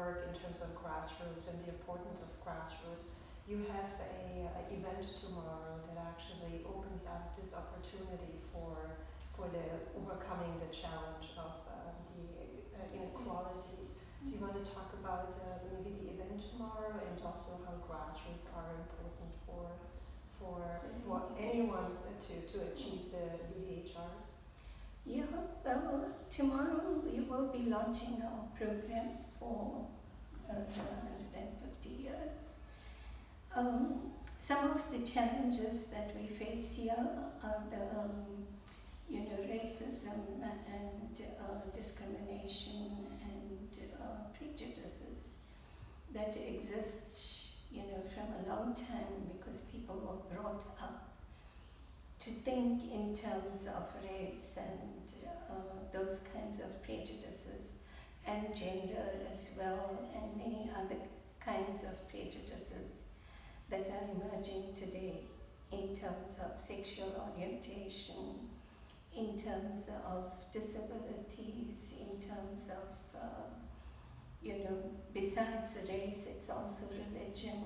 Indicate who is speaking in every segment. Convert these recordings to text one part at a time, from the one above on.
Speaker 1: work in terms of grassroots and the importance of grassroots. You have a event tomorrow that actually opens up this opportunity for the overcoming the challenge of the inequalities. Do you want to talk about maybe the event tomorrow and also how grassroots are important for anyone to achieve the UDHR?
Speaker 2: Yeah, well, tomorrow we will be launching our program for 150 years. Some of the challenges that we face here are the racism and discrimination and prejudices that exist, from a long time, because people were brought up to think in terms of race and those kinds of prejudices, and gender as well, and many other kinds of prejudices that are emerging today in terms of sexual orientation, in terms of disabilities, in terms of, besides race, it's also religion.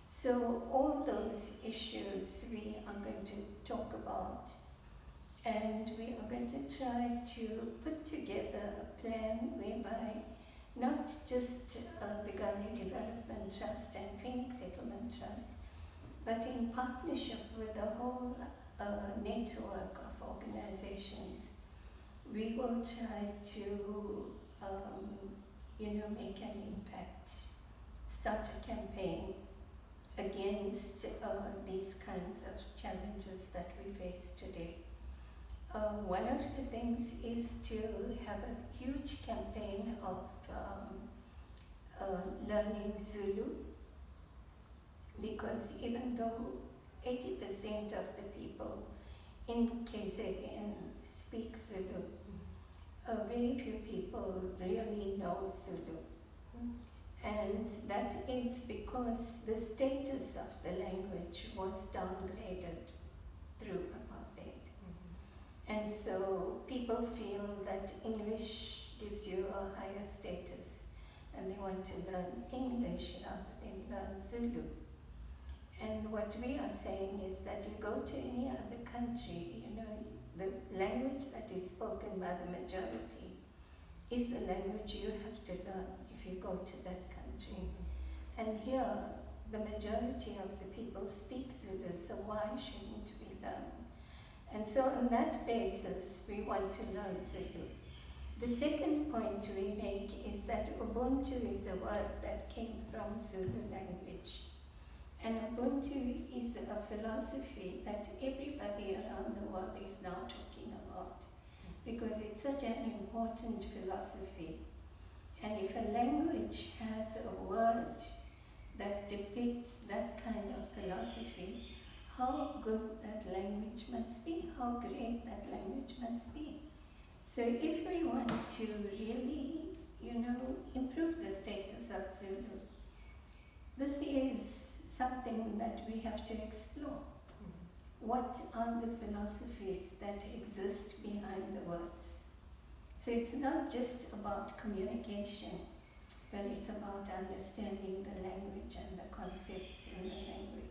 Speaker 2: So all those issues we are going to talk about, and we are going to try to put together a plan whereby not just the Gandhi Development Trust and Phoenix Settlement Trust, but in partnership with the whole network of organizations, we will try to make an impact, start a campaign against these kinds of challenges that we face today. One of the things is to have a huge campaign of learning Zulu, because even though 80% of the people in KZN speak Zulu, very few people really know Zulu. And that is because the status of the language was downgraded through apartheid. And so people feel that English gives you a higher status, and they want to learn English rather than learn Zulu. And what we are saying is that you go to any other country, the language that is spoken by the majority is the language you have to learn if you go to that country. And here, the majority of the people speak Zulu, so why shouldn't we learn? And so on that basis, we want to learn Zulu. The second point we make is that Ubuntu is a word that came from Zulu language. And Ubuntu is a philosophy that everybody around the world is now talking about, because it's such an important philosophy. And if a language has a word that depicts that kind of philosophy, how good that language must be, how great that language must be. So if we want to really, improve the status of Zulu, this is something that we have to explore. What are the philosophies that exist behind the words? So it's not just about communication, but it's about understanding the language and the concepts in the language.